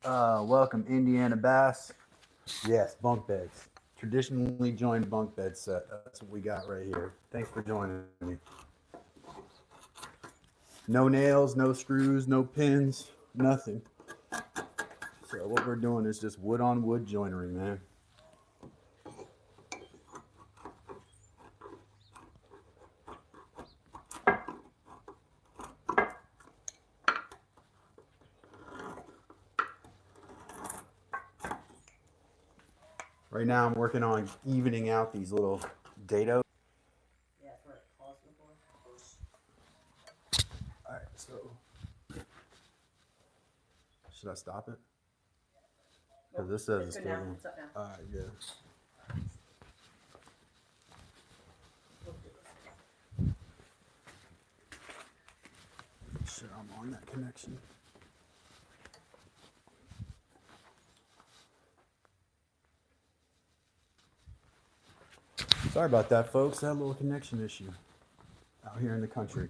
Welcome, Indiana Bass. Yes, bunk beds. Traditionally joined bunk bed set. That's what we got right here. Thanks for joining me. No nails, no screws, no pins, nothing. So what we're doing is just wood on wood joinery, man. Right now I'm working on evening out these little dados. Yeah, that's what it calls before. All right, so should I stop it? Because this says it's Good still now. going. It's up now. All right, good. Sure, I'm on that connection. Sorry about that, folks. That little connection issue out here in the country.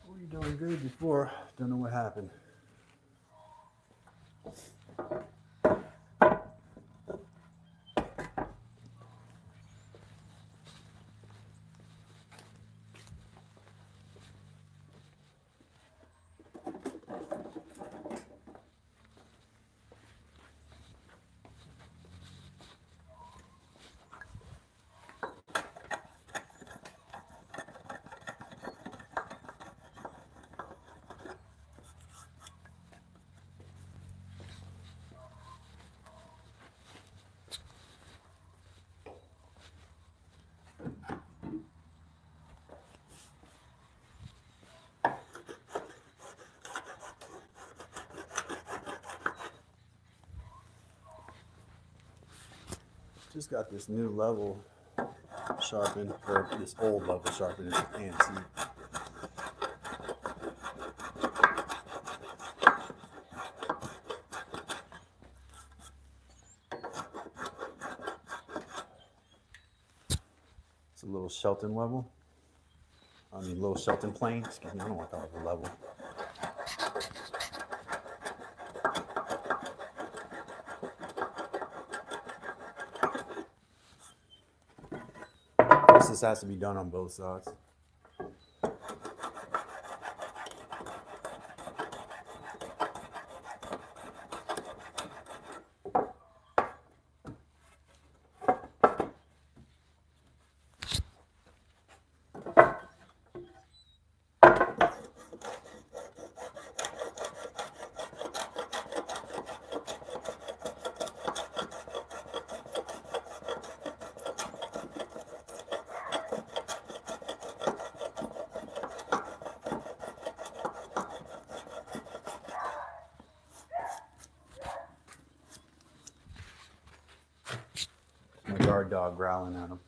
We were doing good before. Don't know what happened. Just got this new level sharpened, or this old level sharpened. It's antique. It's a little Shelton level. I mean, little Shelton plane. Excuse me, I don't want to call it a level. This has to be done on both sides. guard dog growling at him.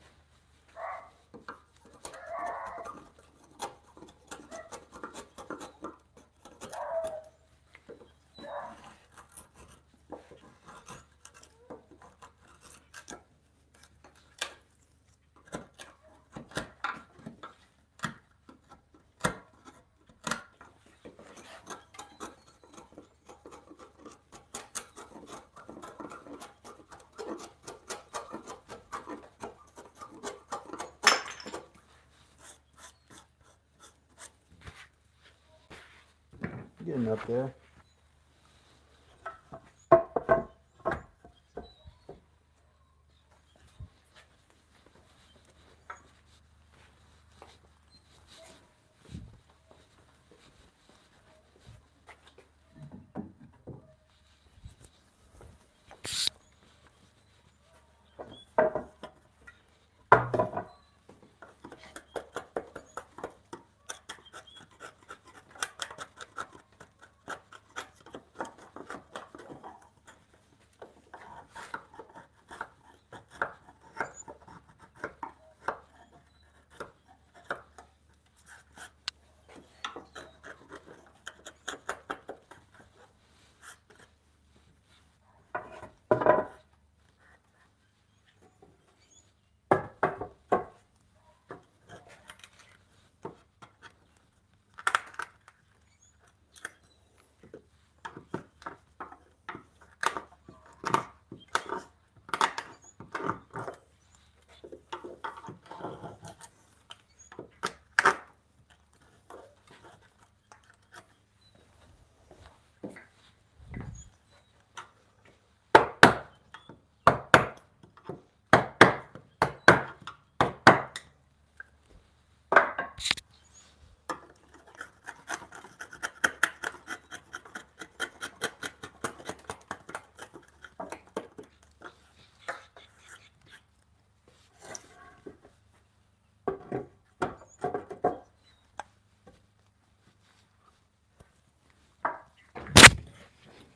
Getting up there.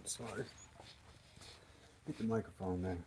Sorry. Get the microphone there.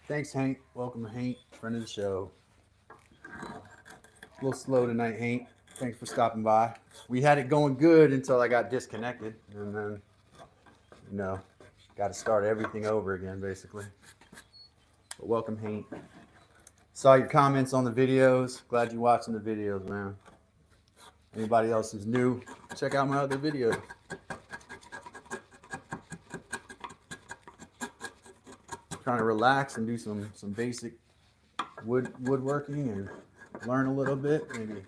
Thanks, Hank. Welcome, Hank, friend of the show. A little slow tonight, Hank. Thanks for stopping by. We had it going good until I got disconnected, and then, got to start everything over again, basically. But welcome, Hank. Saw your comments on the videos. Glad you're watching the videos, man. Anybody else who's new, check out my other videos. Trying to relax and do some basic woodworking and learn a little bit. Maybe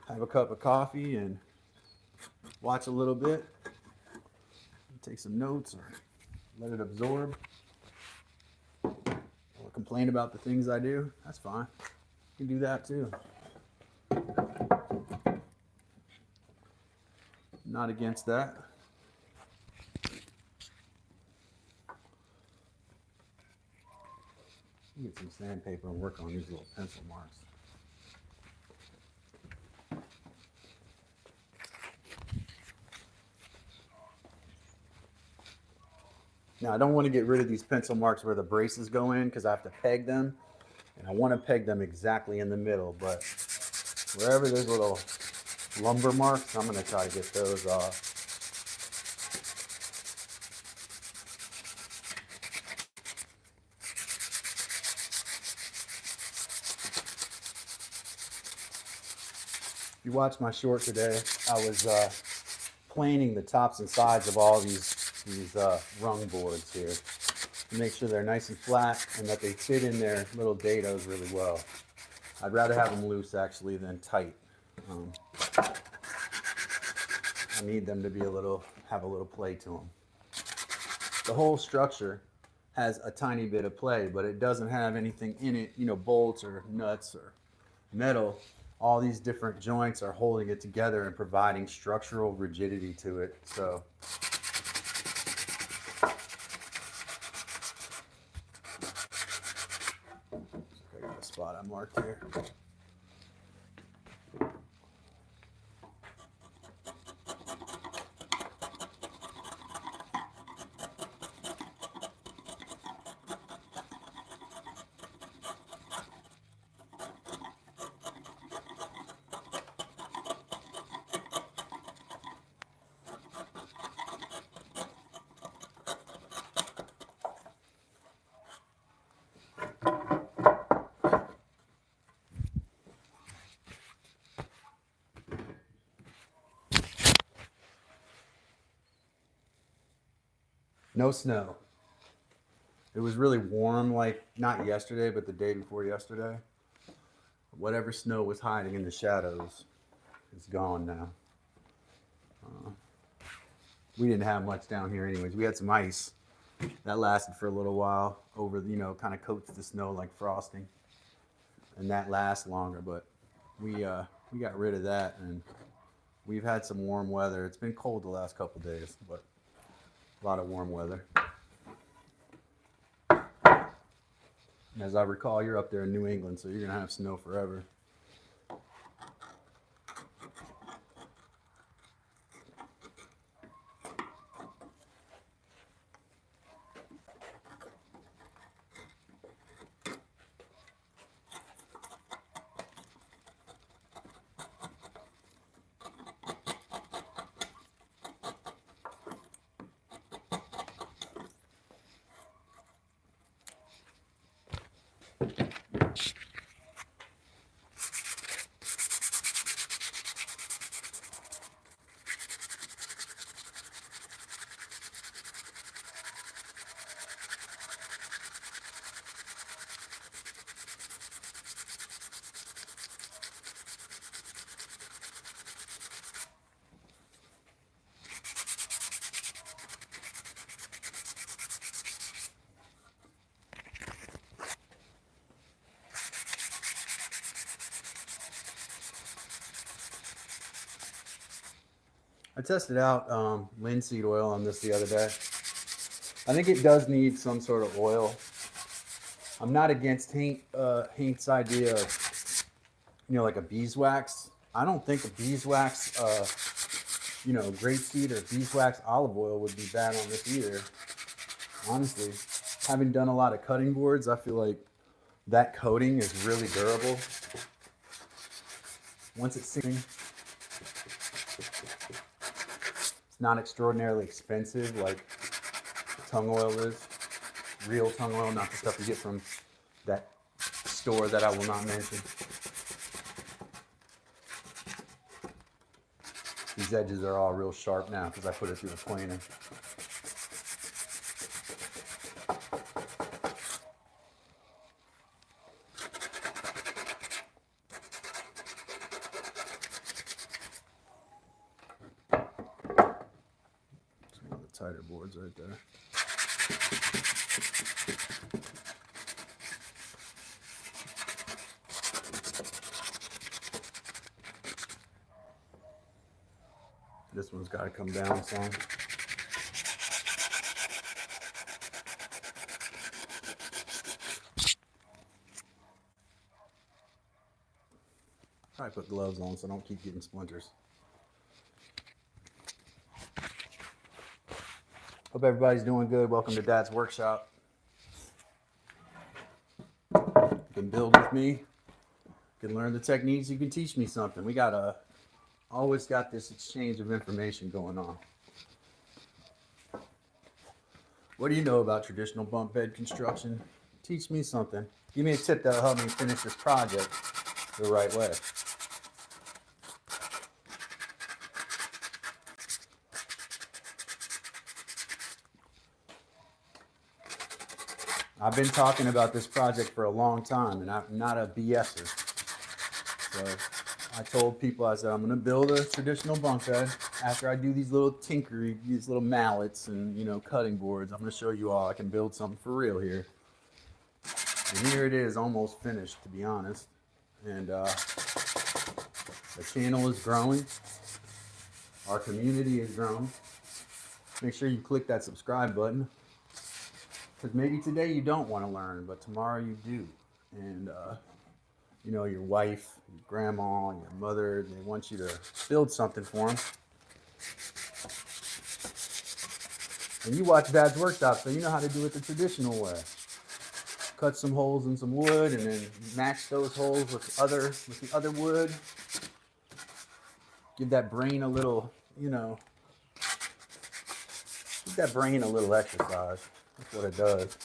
have a cup of coffee and watch a little bit. Take some notes or let it absorb. Or complain about the things I do. That's fine. You can do that too. Not against that. Get some sandpaper and work on these little pencil marks. Now I don't want to get rid of these pencil marks where the braces go in because I have to peg them, and I want to peg them exactly in the middle, but wherever there's little lumber marks, I'm going to try to get those off. If you watched my short today, I was planing the tops and sides of all these rung boards here to make sure they're nice and flat and that they fit in their little dados really well. I'd rather have them loose actually than tight. I need them to be have a little play to them. The whole structure has a tiny bit of play, but it doesn't have anything in it, you know, bolts or nuts or metal. All these different joints are holding it together and providing structural rigidity to it. So I got a spot I marked here. No snow. It was really warm, like not yesterday, but the day before yesterday. Whatever snow was hiding in the shadows is gone now. We didn't have much down here anyways. We had some ice that lasted for a little while over, you know, kind of coats the snow like frosting. And that lasts longer, but we got rid of that, and we've had some warm weather. It's been cold the last couple days, but a lot of warm weather. As I recall, you're up there in New England, so you're gonna have snow forever. I tested out linseed oil on this the other day. I think it does need some sort of oil. I'm not against Hank's idea of, you know, like a beeswax. I don't think a beeswax, you know, grapeseed or beeswax olive oil would be bad on this either. Honestly, having done a lot of cutting boards, I feel like that coating is really durable. Once it's sitting, it's not extraordinarily expensive like tung oil is. Real tung oil, not the stuff you get from that store that I will not mention. These edges are all real sharp now because I put it through the planer. Some of the tighter boards right there. This one's got to come down some. Probably put gloves on so I don't keep getting splinters. Hope everybody's doing good. Welcome to Dad's Workshop. You can build with me. You can learn the techniques. You can teach me something. We always got this exchange of information going on. What do you know about traditional bunk bed construction? Teach me something. Give me a tip that'll help me finish this project the right way. I've been talking about this project for a long time, and I'm not a BSer. So I told people, I said, I'm going to build a traditional bunk bed. After I do these little tinkery, these little mallets and, cutting boards, I'm going to show you all I can build something for real here. And here it is, almost finished, to be honest. And the channel is growing. Our community is growing. Make sure you click that subscribe button. Because maybe today you don't want to learn, but tomorrow you do. And, your wife, your grandma, your mother, they want you to build something for them. And you watch Dad's Workshop, so you know how to do it the traditional way. Cut some holes in some wood and then match those holes with the other wood. Give that brain a little, give that brain a little exercise. That's what it does.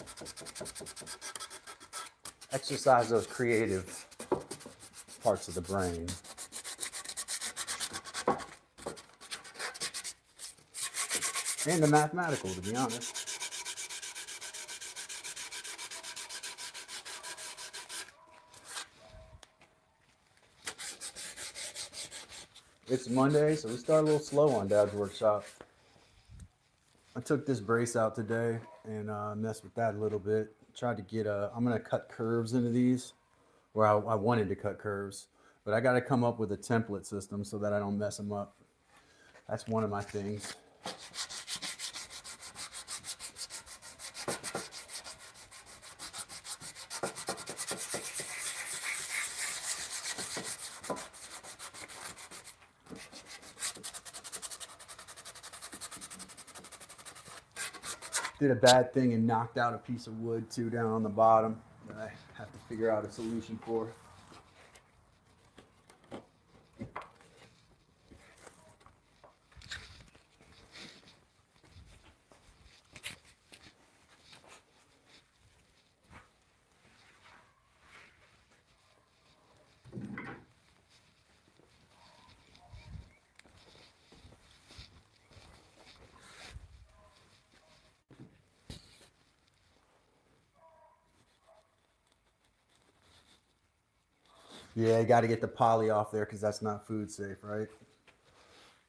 Exercise those creative parts of the brain. And the mathematical, to be honest. It's Monday, so we start a little slow on Dad's Workshop. I took this brace out today and messed with that a little bit. Tried to get I'm going to cut curves into these, where I wanted to cut curves. But I got to come up with a template system so that I don't mess them up. That's one of my things. Did a bad thing and knocked out a piece of wood too down on the bottom that I have to figure out a solution for. Yeah, you got to get the poly off there because that's not food safe, right?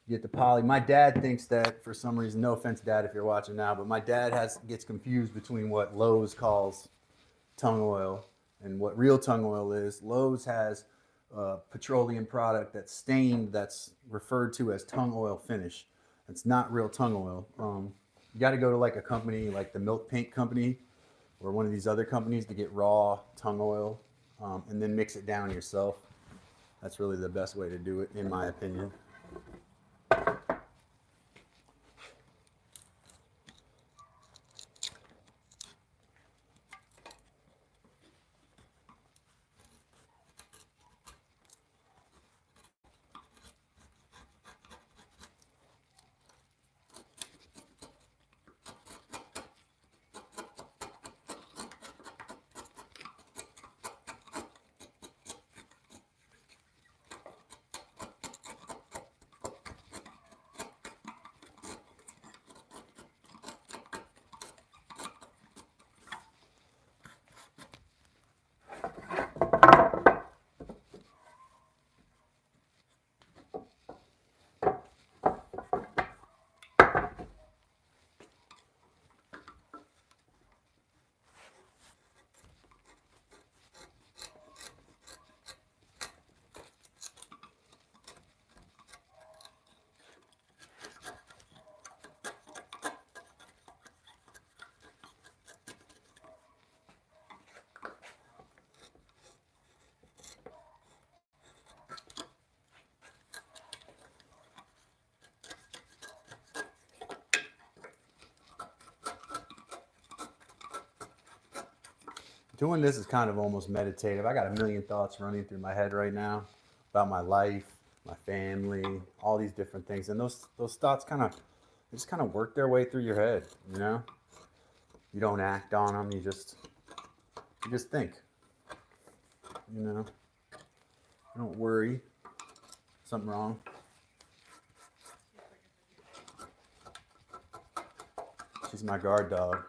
Get the poly. My dad thinks that for some reason, no offense, Dad, if you're watching now, but my dad gets confused between what Lowe's calls tongue oil and what real tongue oil is. Lowe's has a petroleum product that's stained, that's referred to as tongue oil finish. It's not real tongue oil. You got to go to like a company like the Milk Paint Company or one of these other companies to get raw tongue oil. And then mix it down yourself. That's really the best way to do it, in my opinion. Doing this is kind of almost meditative. I got a million thoughts running through my head right now about my life, my family, all these different things, and those thoughts just kind of work their way through your head. You know, you don't act on them. You just think. You know, don't worry. Something wrong. She's my guard dog.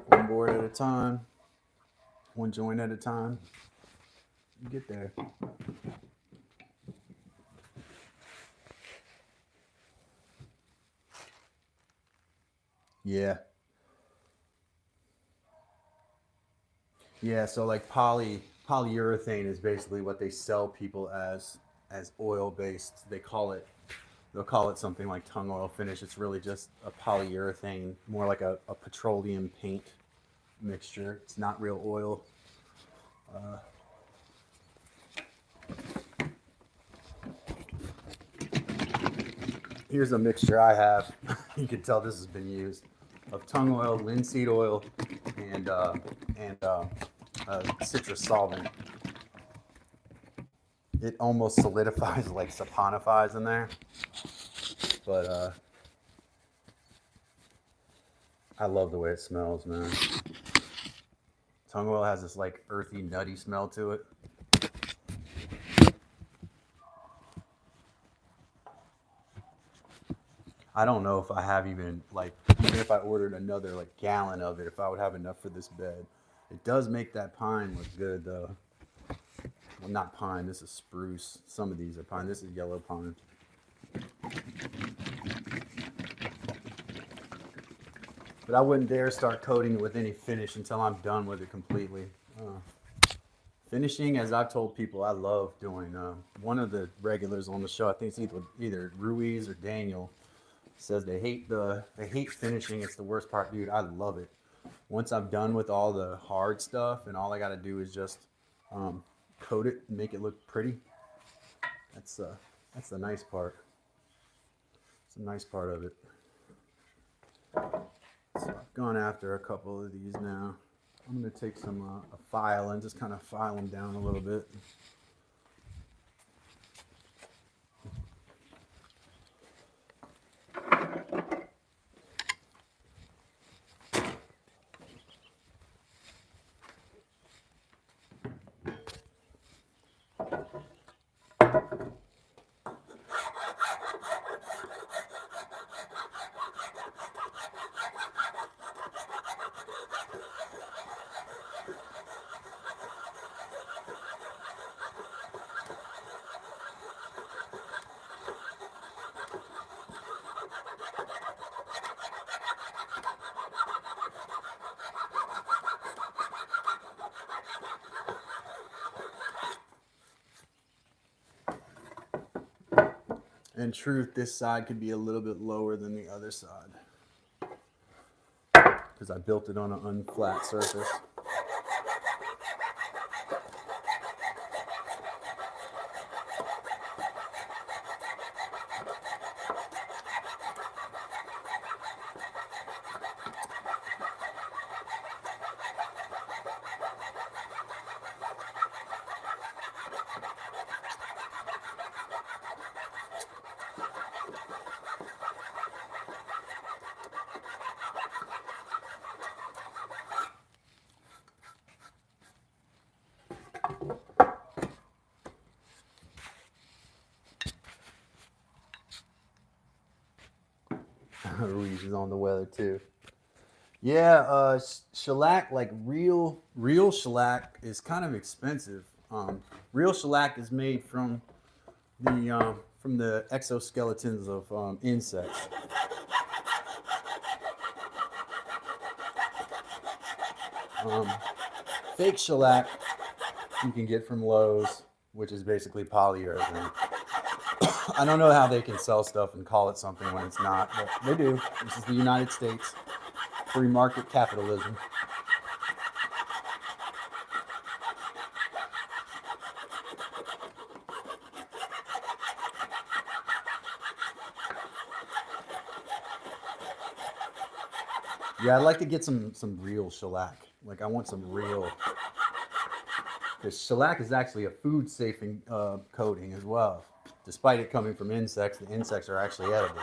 One board at a time, one joint at a time. You get there. Yeah. Yeah, so like polyurethane is basically what they sell people as oil based. They'll call it something like tung oil finish. It's really just a polyurethane, more like a petroleum paint mixture. It's not real oil. Here's a mixture I have. You can tell this has been used of tung oil, linseed oil, and citrus solvent. It almost solidifies, like saponifies in there, but I love the way it smells, man. Tung oil has this like earthy, nutty smell to it. I don't know if I have even if I ordered another like gallon of it, if I would have enough for this bed. It does make that pine look good though. Well, not pine, this is spruce. Some of these are pine. This is yellow pine. But I wouldn't dare start coating it with any finish until I'm done with it completely. Finishing, as I've told people, I love doing. One of the regulars on the show, I think it's either Ruiz or Daniel, says they hate finishing. It's the worst part, dude. I love it. Once I'm done with all the hard stuff and all I got to do is just coat it and make it look pretty. That's the nice part. It's a nice part of it. So I've gone after a couple of these now. I'm going to take some a file and just kind of file them down a little bit. In truth, this side could be a little bit lower than the other side because I built it on an unflat surface. Ruiz is on the weather too. Yeah, shellac, like real shellac, is kind of expensive. Real shellac is made from the exoskeletons of insects. Fake shellac you can get from Lowe's, which is basically polyurethane. I don't know how they can sell stuff and call it something when it's not, but they do. This is the United States. Free market capitalism. Yeah, I'd like to get some real shellac. Like I want some real, because shellac is actually a food safe coating as well. Despite it coming from insects, the insects are actually edible.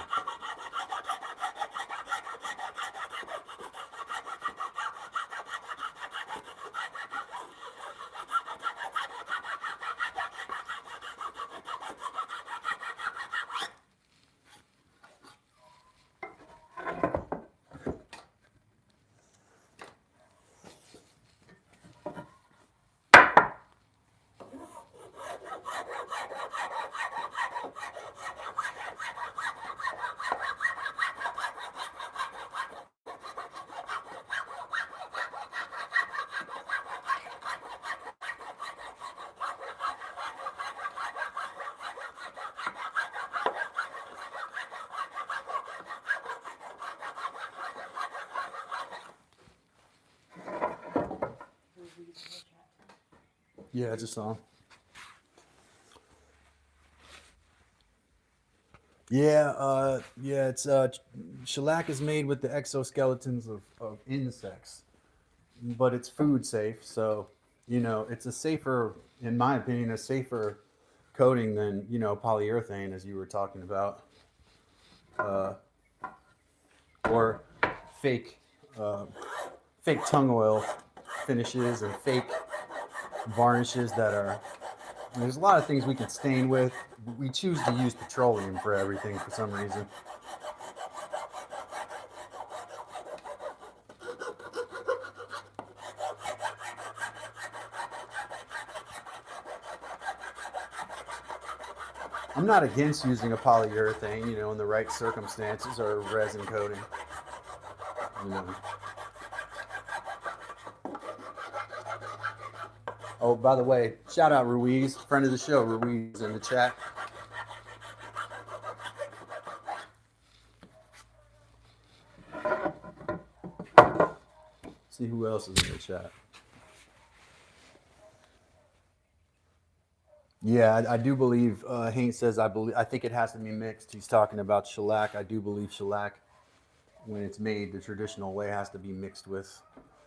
Yeah, I just saw. Yeah, it's shellac is made with the exoskeletons of insects, but it's food safe. So, it's a safer, in my opinion, a safer coating than, polyurethane, as you were talking about, uh, or fake, uh, fake tung oil finishes and fake varnishes that are. There's a lot of things we can stain with. We choose to use petroleum for everything for some reason. I'm not against using a polyurethane, in the right circumstances or a resin coating. You know. Oh, by the way, shout out Ruiz, friend of the show, Ruiz in the chat. See who else is in the chat. Yeah, I do believe. Haynes says I think it has to be mixed. He's talking about shellac. I do believe shellac, when it's made the traditional way, has to be mixed with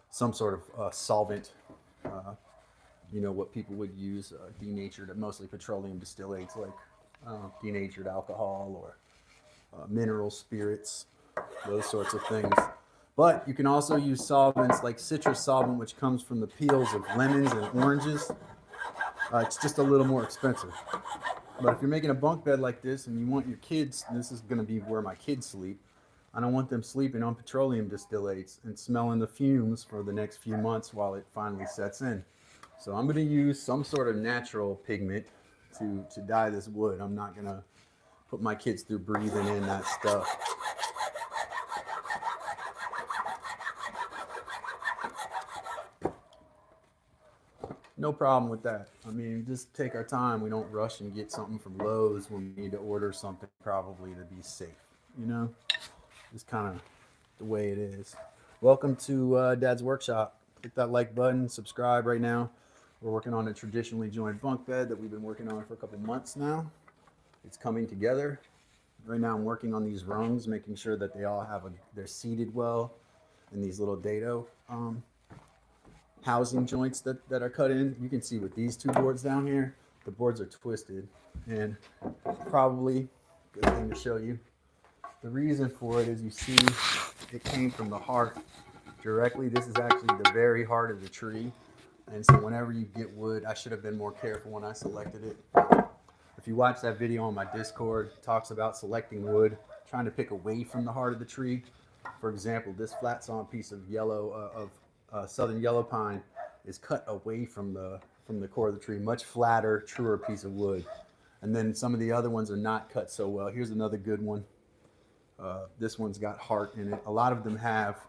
some sort of solvent. Uh, what people would use, denatured, mostly petroleum distillates like denatured alcohol or mineral spirits, those sorts of things. But you can also use solvents like citrus solvent, which comes from the peels of lemons and oranges. It's just a little more expensive. But if you're making a bunk bed like this and you want your kids, and this is going to be where my kids sleep, I don't want them sleeping on petroleum distillates and smelling the fumes for the next few months while it finally sets in. So I'm going to use some sort of natural pigment to dye this wood. I'm not going to put my kids through breathing in that stuff. No problem with that. I mean, just take our time. We don't rush and get something from Lowe's when we need to order something probably to be safe. It's kind of the way it is. Welcome to Dad's Workshop. Click that like button, subscribe right now. We're working on a traditionally joined bunk bed that we've been working on for a couple months now. It's coming together. Right now I'm working on these rungs, making sure that they all they're seated well in these little dado housing joints that are cut in. You can see with these two boards down here, the boards are twisted, and probably, good thing to show you, the reason for it is you see it came from the heart directly. This is actually the very heart of the tree. And so whenever you get wood, I should have been more careful when I selected it. If you watch that video on my Discord, it talks about selecting wood, trying to pick away from the heart of the tree. For example, this flat sawn piece of yellow, southern yellow pine is cut away from the core of the tree, much flatter, truer piece of wood. And then some of the other ones are not cut so well. Here's another good one. This one's got heart in it. A lot of them have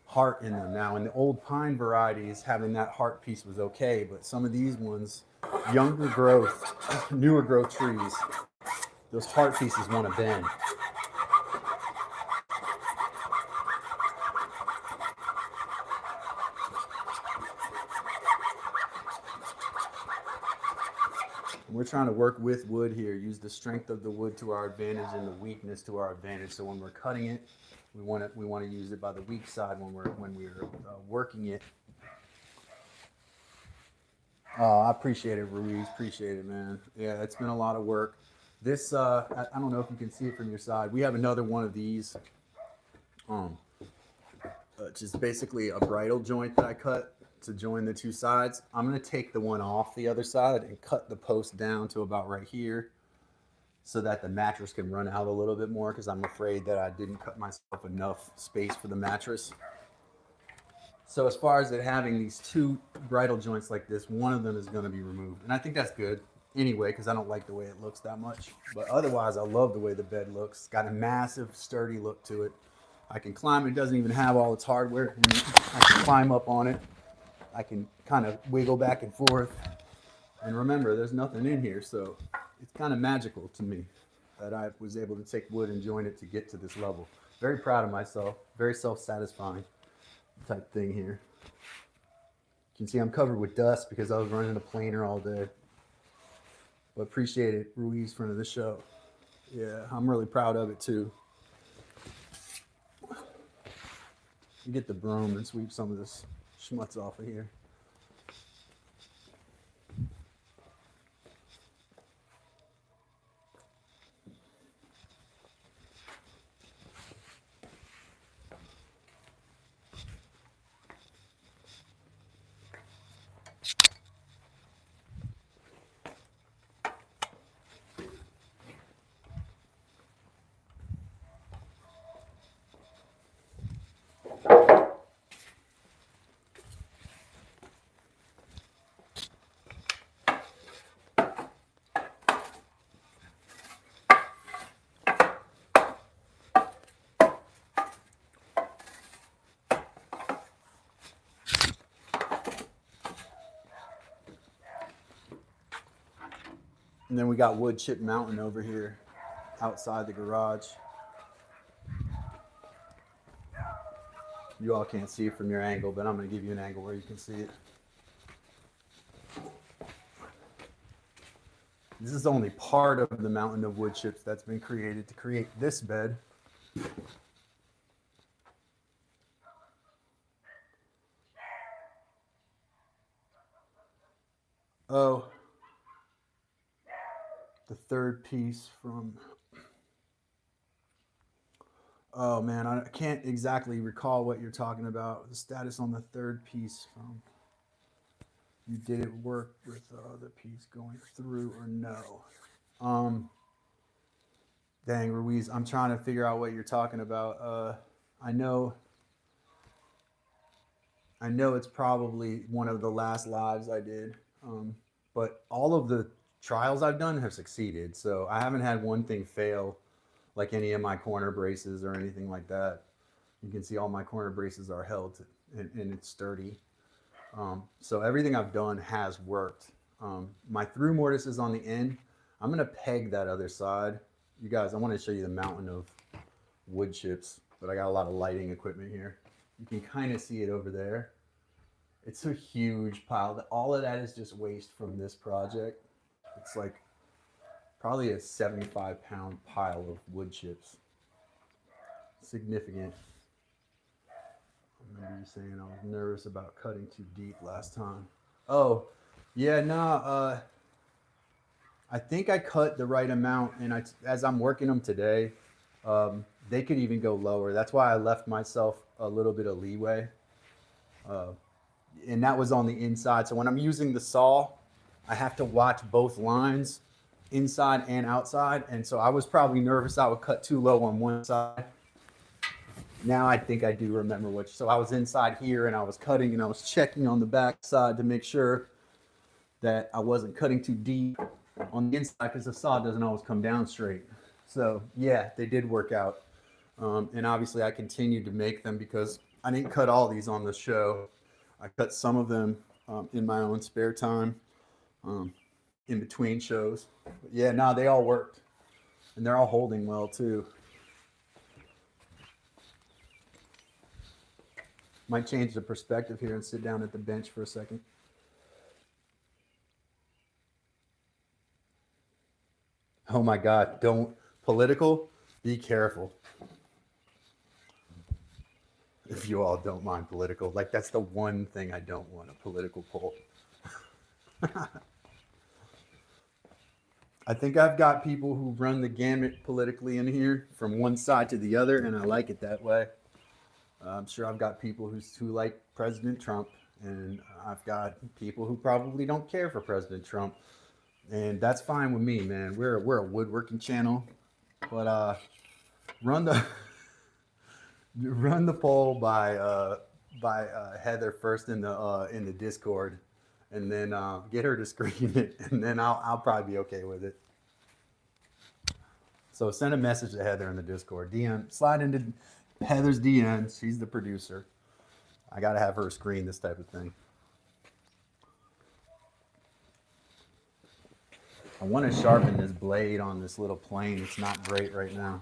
heart in them. Now, in the old pine varieties, having that heart piece was okay, but some of these ones, younger growth, newer growth trees, those heart pieces want to bend. We're trying to work with wood here, use the strength of the wood to our advantage and the weakness to our advantage. So when we're cutting it, we want to use it by the weak side when we're working it. Oh, I appreciate it, Ruiz. Appreciate it, man. Yeah, it's been a lot of work. This I don't know if you can see it from your side. We have another one of these, just basically a bridle joint that I cut to join the two sides. I'm gonna take the one off the other side and cut the post down to about right here, so that the mattress can run out a little bit more, because I'm afraid that I didn't cut myself enough space for the mattress. So as far as it having these two bridle joints like this, one of them is going to be removed. And I think that's good anyway, because I don't like the way it looks that much. But otherwise, I love the way the bed looks. It's got a massive, sturdy look to it. I can climb. It doesn't even have all its hardware. I can climb up on it. I can kind of wiggle back and forth. And remember, there's nothing in here, so it's kind of magical to me that I was able to take wood and join it to get to this level. Very proud of myself. Very self-satisfying type thing here. You can see I'm covered with dust because I was running a planer all day. But appreciate it, Ruiz, friend of the show. Yeah, I'm really proud of it too. You get the broom and sweep some of this schmutz off of here. And then we got Wood Chip Mountain over here outside the garage. You all can't see it from your angle, but I'm going to give you an angle where you can see it. This is only part of the mountain of wood chips that's been created to create this bed. Oh, the third piece from, oh man, I can't exactly recall what you're talking about. The status on the third piece from, you did it work with the other piece going through or no? Dang, Ruiz, I'm trying to figure out what you're talking about. I know it's probably one of the last lives I did, but all of the trials I've done have succeeded. So I haven't had one thing fail, like any of my corner braces or anything like that. You can see all my corner braces are held and it's sturdy. So everything I've done has worked. My through mortise is on the end. I'm gonna peg that other side. You guys, I want to show you the mountain of wood chips, but I got a lot of lighting equipment here. You can kind of see it over there. It's a huge pile. All of that is just waste from this project. It's like probably a 75-pound pile of wood chips. Significant. I remember you saying I was nervous about cutting too deep last time. Oh, yeah, no, I think I cut the right amount, and as I'm working them today, they could even go lower. That's why I left myself a little bit of leeway. And that was on the inside. So when I'm using the saw, I have to watch both lines, inside and outside. And so I was probably nervous I would cut too low on one side. Now I think I do remember which. So I was inside here and I was cutting and I was checking on the back side to make sure that I wasn't cutting too deep on the inside, because the saw doesn't always come down straight. So yeah, they did work out. And obviously I continued to make them because I didn't cut all these on the show. I cut some of them in my own spare time, in between shows. But yeah, no, they all worked, and they're all holding well too. Might change the perspective here and sit down at the bench for a second. Oh my God, don't, political, be careful. If you all don't mind political, like that's the one thing I don't want, a political poll. I think I've got people who run the gamut politically in here from one side to the other, and I like it that way. I'm sure I've got people who like President Trump, and I've got people who probably don't care for President Trump, and that's fine with me, man. We're a woodworking channel, but run the run the poll by Heather first in the Discord, and then get her to screen it, and then I'll probably be okay with it. So send a message to Heather in the Discord. DM, slide into Heather's DMs. She's the producer. I gotta have her screen this type of thing. I want to sharpen this blade on this little plane. It's not great right now.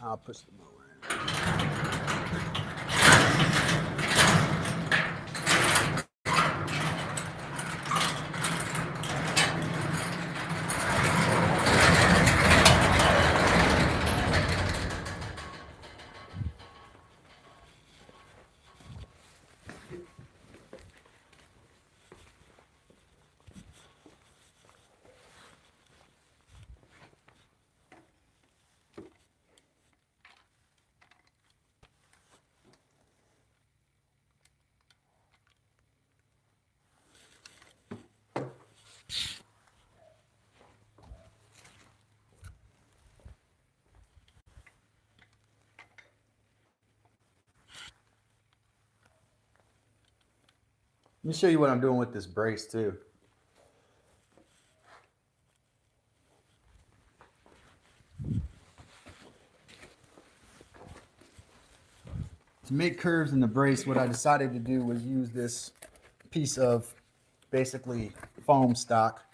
I'll push the mower in. Let me show you what I'm doing with this brace too. To make curves in the brace, what I decided to do was use this piece of basically foam stock.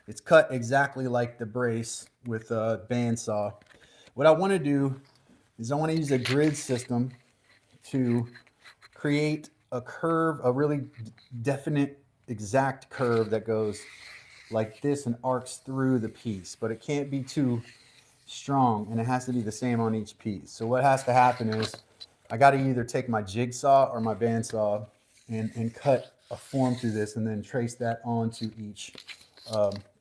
It's cut exactly like the brace with a bandsaw. What I want to do is I want to use a grid system to create a curve, a really definite, exact curve that goes like this and arcs through the piece, but it can't be too strong, and it has to be the same on each piece. So what has to happen is I got to either take my jigsaw or my bandsaw and cut a form through this and then trace that onto each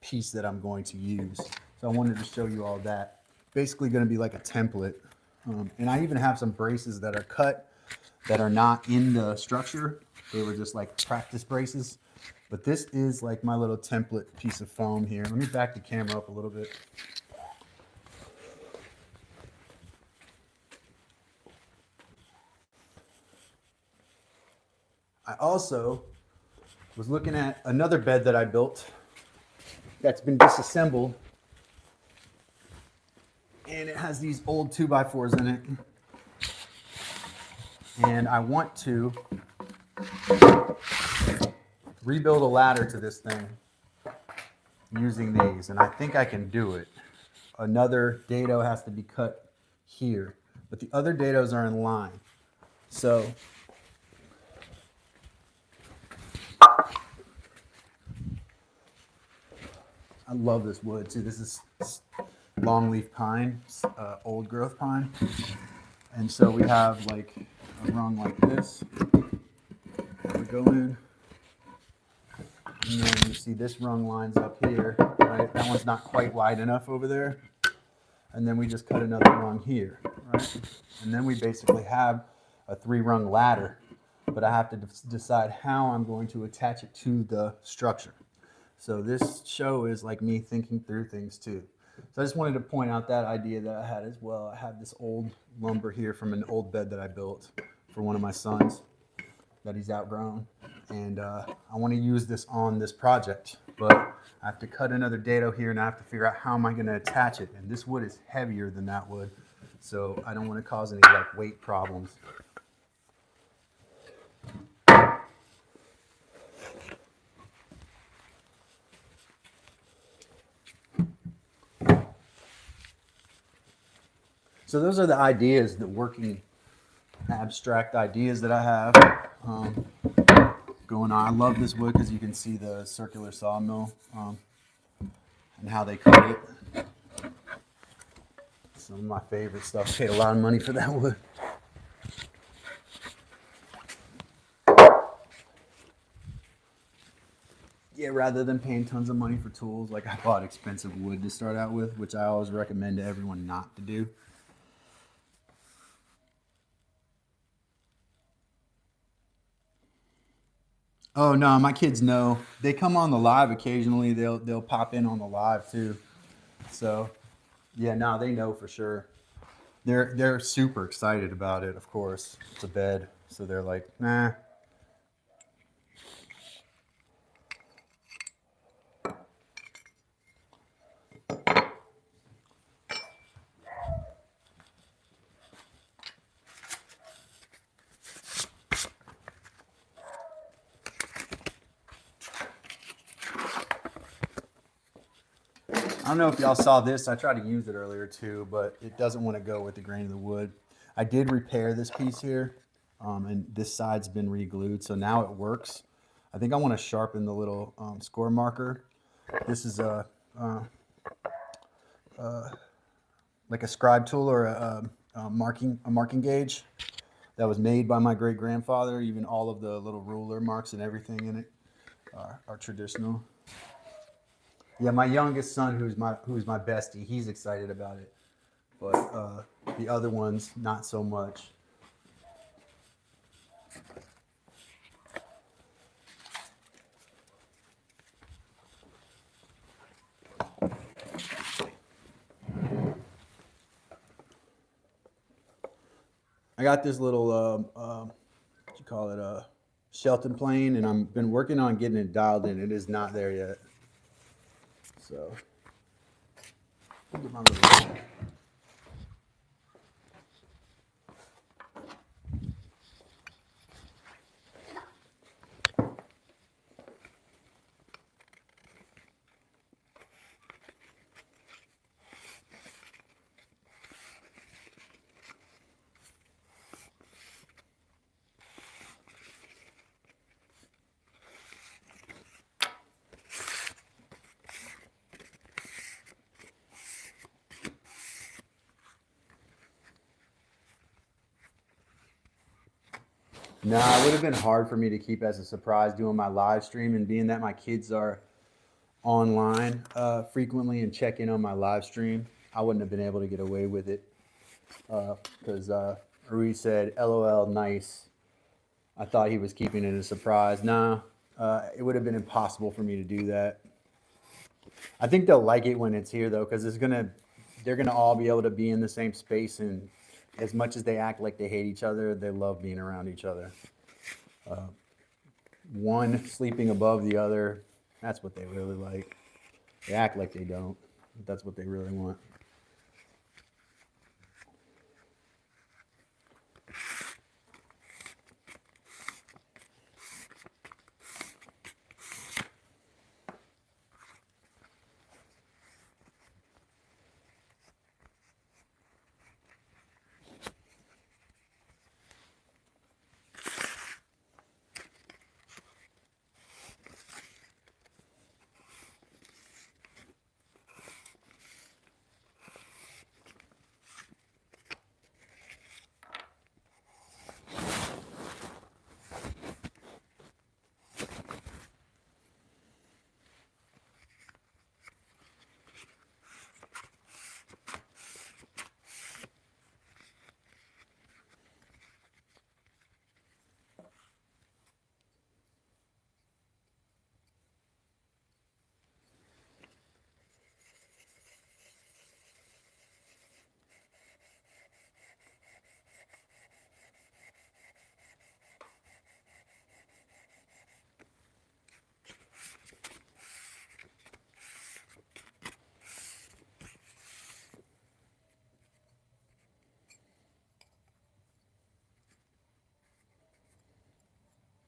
piece that I'm going to use. So I wanted to show you all that. Basically going to be like a template. And I even have some braces that are cut that are not in the structure. They were just like practice braces. But this is like my little template piece of foam here. Let me back the camera up a little bit. I also was looking at another bed that I built that's been disassembled, and it has these old 2x4s in it, and I want to rebuild a ladder to this thing using these, and I think I can do it. Another dado has to be cut here, but the other dados are in line. So I love this wood too. This is longleaf pine, old growth pine. And so we have like a rung like this. We go in, and then you see this rung lines up here, right? That one's not quite wide enough over there. And then we just cut another rung here, right? And then we basically have a 3-rung ladder, but I have to decide how I'm going to attach it to the structure. So this show is like me thinking through things too. So I just wanted to point out that idea that I had as well. I have this old lumber here from an old bed that I built for one of my sons that he's outgrown. And I want to use this on this project, but I have to cut another dado here and I have to figure out how am I going to attach it. And this wood is heavier than that wood, so I don't want to cause any like weight problems. So those are the ideas, the working abstract ideas that I have going on. I love this wood because you can see the circular sawmill and how they cut it. Some of my favorite stuff. Paid a lot of money for that wood. Yeah, rather than paying tons of money for tools, like I bought expensive wood to start out with, which I always recommend to everyone not to do. Oh no, my kids know. They come on the live occasionally. They'll pop in on the live too. So yeah, no, they know for sure. They're super excited about it. Of course, it's a bed, so they're like, nah. I don't know if y'all saw this. I tried to use it earlier too, but it doesn't want to go with the grain of the wood. I did repair this piece here, and this side's been re-glued, so now it works. I think I want to sharpen the little score marker. This is like a scribe tool or a marking gauge that was made by my great grandfather. Even all of the little ruler marks and everything in it are traditional. Yeah, my youngest son, who's my bestie, he's excited about it, but the other ones not so much. I got this little what you call it, Shelton plane, and I've been working on getting it dialed in. It is not there yet, so I'll get my little. Nah, it would have been hard for me to keep as a surprise doing my live stream, and being that my kids are online frequently and check in on my live stream, I wouldn't have been able to get away with it because Rui said, "LOL, nice." I thought he was keeping it a surprise. Nah, it would have been impossible for me to do that. I think they'll like it when it's here though, because they're gonna all be able to be in the same space, and as much as they act like they hate each other, they love being around each other. One sleeping above the other, that's what they really like. They act like they don't, but that's what they really want.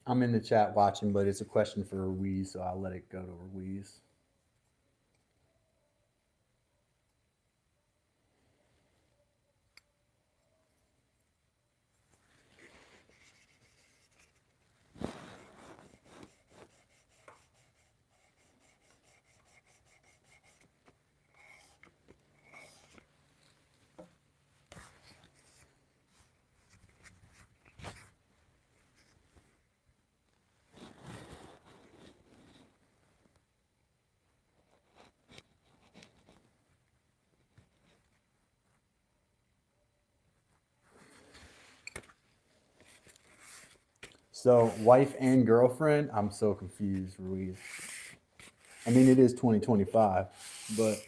I'm in the chat watching, but it's a question for Ruiz, so I'll let it go to Ruiz. So, wife and girlfriend, I'm so confused, Ruiz. I mean, it is 2025, but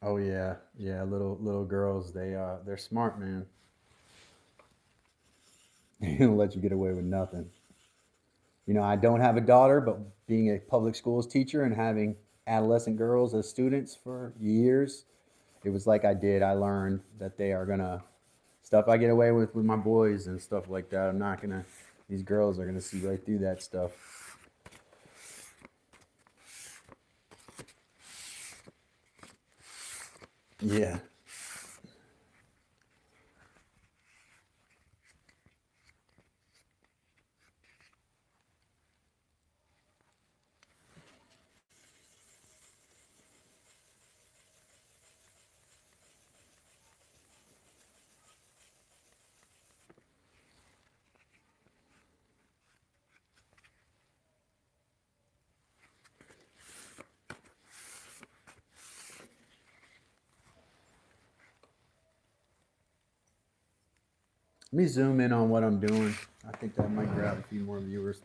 oh yeah, yeah, little girls, they're smart, man. They don't let you get away with nothing. You know, I don't have a daughter, but being a public schools teacher and having adolescent girls as students for years, it was like I did. I learned that they are gonna stuff I get away with my boys and stuff like that. I'm not gonna. These girls are gonna see right through that stuff. Yeah. Let me zoom in on what I'm doing. I think that might grab a few more viewers.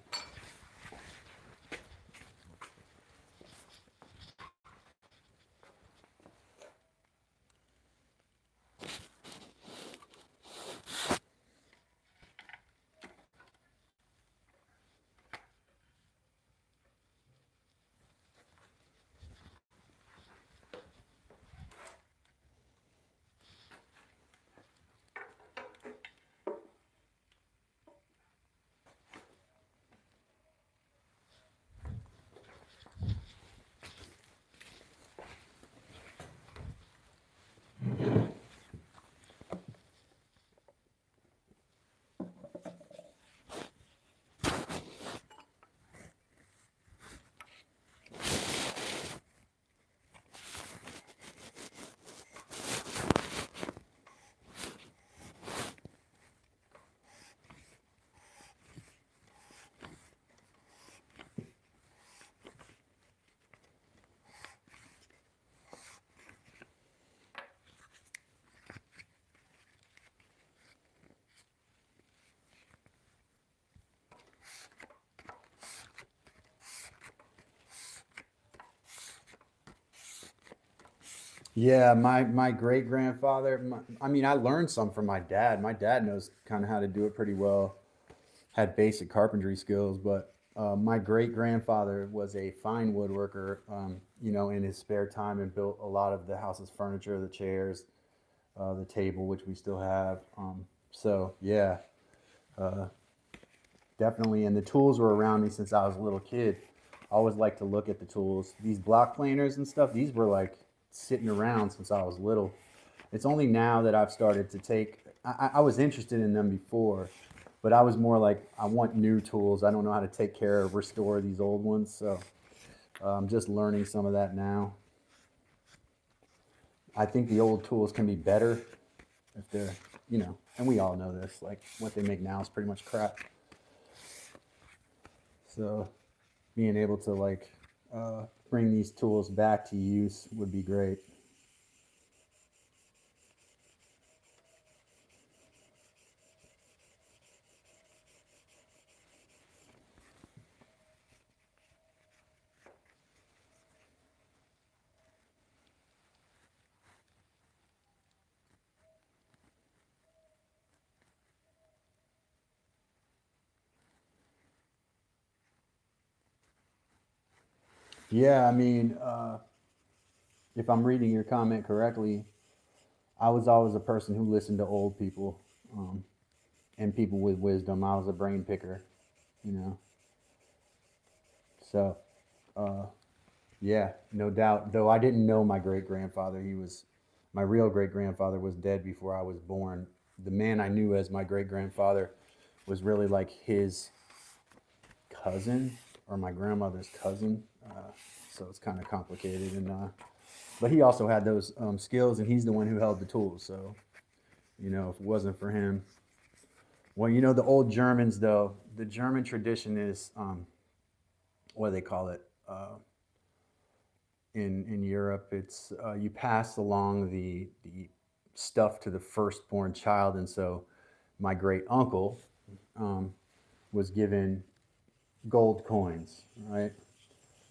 Yeah, my great grandfather. I mean, I learned some from my dad. My dad knows kind of how to do it pretty well. Had basic carpentry skills, but my great grandfather was a fine woodworker. You know, in his spare time, and built a lot of the house's furniture, the chairs, the table, which we still have. So yeah, uh, definitely. And the tools were around me since I was a little kid. I always like to look at the tools. These block planers and stuff, these were like sitting around since I was little. It's only now that I've started to take, I was interested in them before, but I was more like, I want new tools. I don't know how to take care of, restore these old ones. So I'm just learning some of that now. I think the old tools can be better if they're, you know, and we all know this, like what they make now is pretty much crap. So being able to like bring these tools back to use would be great. Yeah, I mean, if I'm reading your comment correctly, I was always a person who listened to old people, um, and people with wisdom. I was a brain picker, you know. So, uh, yeah, no doubt. Though I didn't know my great grandfather. My real great grandfather was dead before I was born. The man I knew as my great grandfather was really like his cousin or my grandmother's cousin. So it's kind of complicated. But he also had those skills, and he's the one who held the tools. So, if it wasn't for him, well, the old Germans, though, the German tradition is, what do they call it? In Europe, it's you pass along the stuff to the firstborn child, and so my great uncle um, was given gold coins, right,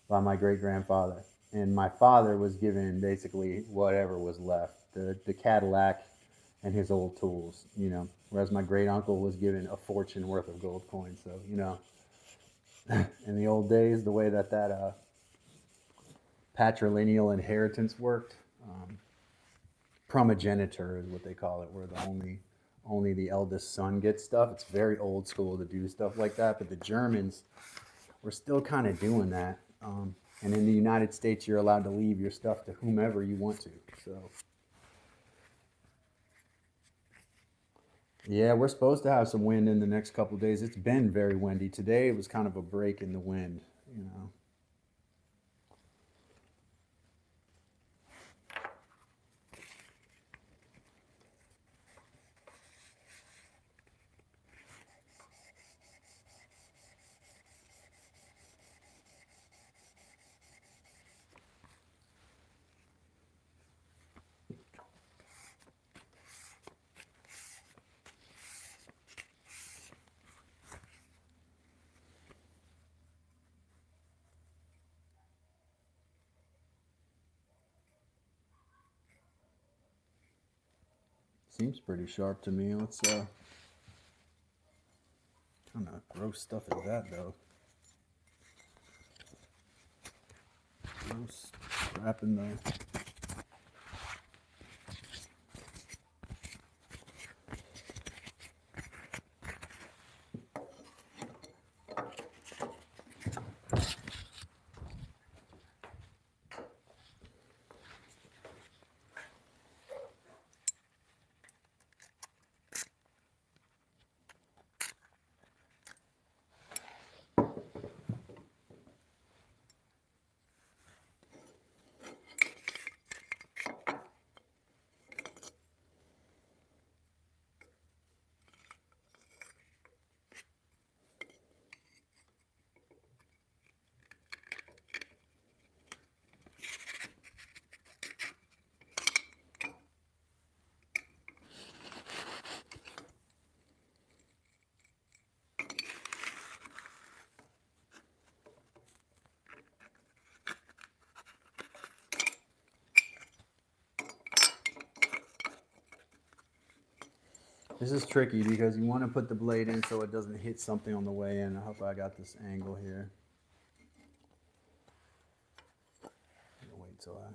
by my great grandfather, and my father was given basically whatever was left, the Cadillac and his old tools, whereas my great uncle was given a fortune worth of gold coins. So in the old days, the way that patrilineal inheritance worked. Primogeniture is what they call it, where only the eldest son gets stuff. It's very old school to do stuff like that, but the Germans were still kind of doing that. And in the United States, you're allowed to leave your stuff to whomever you want to. So yeah, we're supposed to have some wind in the next couple of days. It's been very windy. Today it was kind of a break in the wind, you know. Seems pretty sharp to me. Let's kind of gross stuff is that though. Gross wrapping the. This is tricky because you want to put the blade in so it doesn't hit something on the way in. I hope I got this angle here. Wait till I.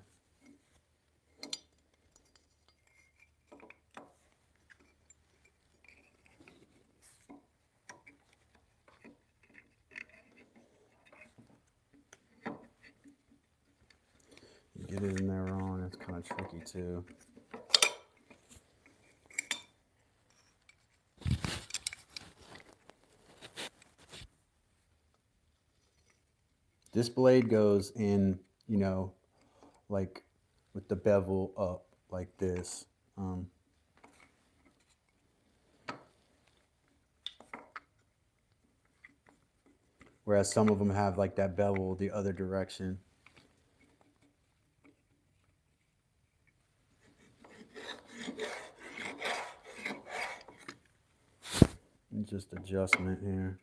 Get it in there wrong. It's kind of tricky too. This blade goes in, like with the bevel up like this. Whereas some of them have like that bevel the other direction. And just adjustment here.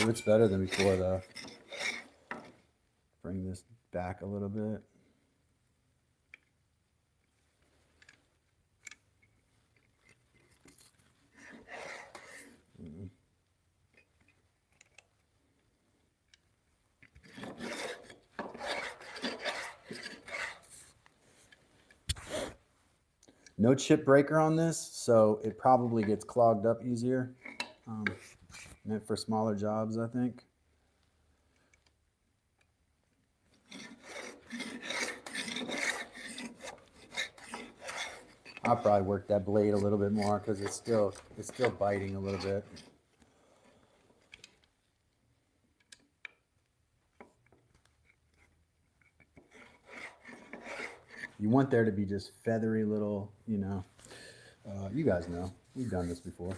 It's better than before though. Bring this back a little bit. No chip breaker on this, so it probably gets clogged up easier. Meant for smaller jobs, I think. I'll probably work that blade a little bit more because it's still biting a little bit. You want there to be just feathery little, you know, you guys know, we've done this before.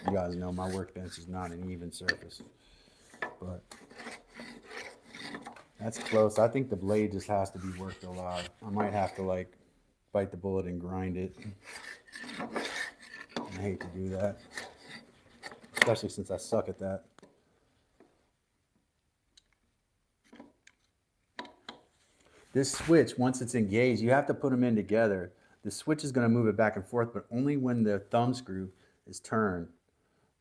You guys know my workbench is not an even surface, but that's close. I think the blade just has to be worked a lot. I might have to like bite the bullet and grind it. I hate to do that, especially since I suck at that. This switch, once it's engaged, you have to put them in together. The switch is going to move it back and forth, but only when the thumb screw is turned.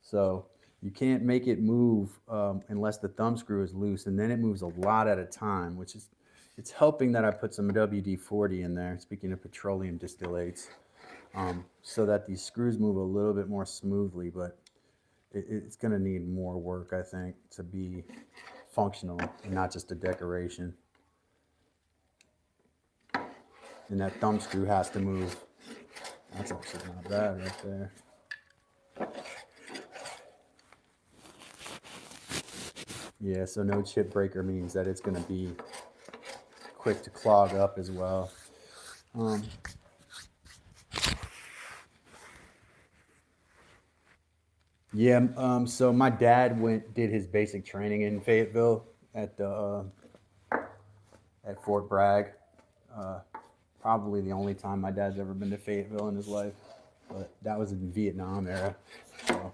So you can't make it move unless the thumb screw is loose, and then it moves a lot at a time, which is, it's helping that I put some WD-40 in there, speaking of petroleum distillates, so that these screws move a little bit more smoothly, but it's going to need more work, I think, to be functional and not just a decoration. And that thumb screw has to move. That's actually not bad right there. Yeah, so no chip breaker means that it's going to be quick to clog up as well. So my dad did his basic training in Fayetteville at Fort Bragg. Probably the only time my dad's ever been to Fayetteville in his life, but that was in the Vietnam era. So.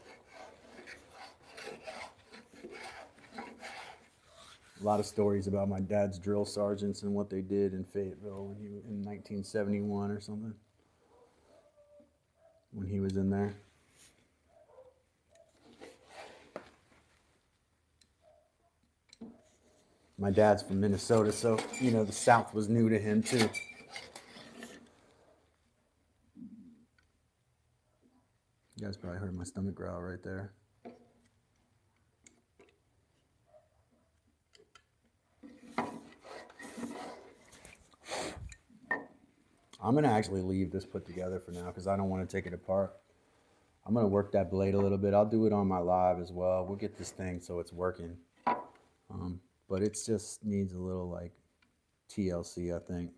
A lot of stories about my dad's drill sergeants and what they did in Fayetteville when in 1971 or something, when he was in there. My dad's from Minnesota, so, you know, the South was new to him too. You guys probably heard my stomach growl right there. I'm going to actually leave this put together for now because I don't want to take it apart. I'm going to work that blade a little bit. I'll do it on my live as well. We'll get this thing so it's working. But it just needs a little like TLC, I think.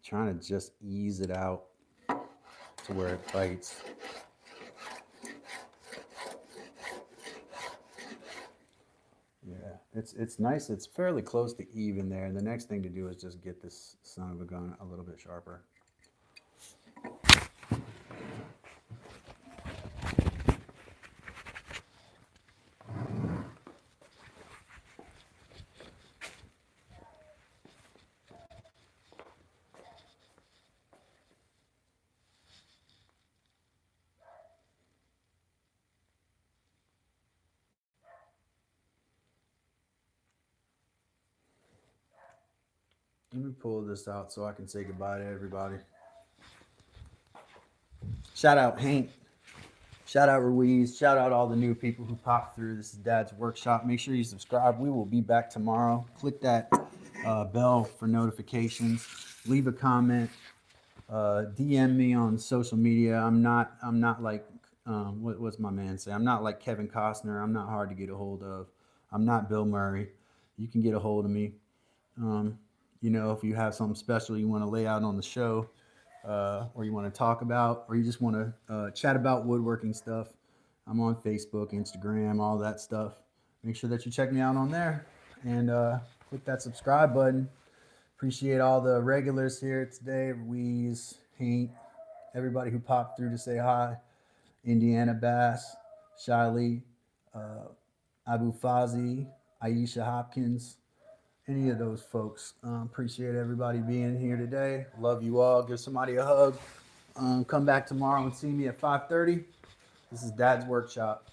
Trying to just ease it out to where it bites. Yeah, it's nice. It's fairly close to even there. And the next thing to do is just get this son of a gun a little bit sharper. Let me pull this out so I can say goodbye to everybody. Shout out Hank. Shout out Ruiz. Shout out all the new people who popped through. This is Dad's Workshop. Make sure you subscribe. We will be back tomorrow. Click that bell for notifications. leave a comment, DM me on social media. I'm not like what's my man say? I'm not like Kevin Costner. I'm not hard to get a hold of. I'm not Bill Murray. You can get a hold of me. Um, if you have something special you want to lay out on the show, or you want to talk about, or you just want to chat about woodworking stuff, I'm on Facebook, Instagram, all that stuff. Make sure that you check me out on there and click that subscribe button. Appreciate all the regulars here today. Weeze, Haint, everybody who popped through to say hi. Indiana Bass, Shiley, Abu Fazi, Aisha Hopkins, any of those folks. Appreciate everybody being here today. Love you all. Give somebody a hug. Come back tomorrow and see me at 5:30. This is Dad's Workshop.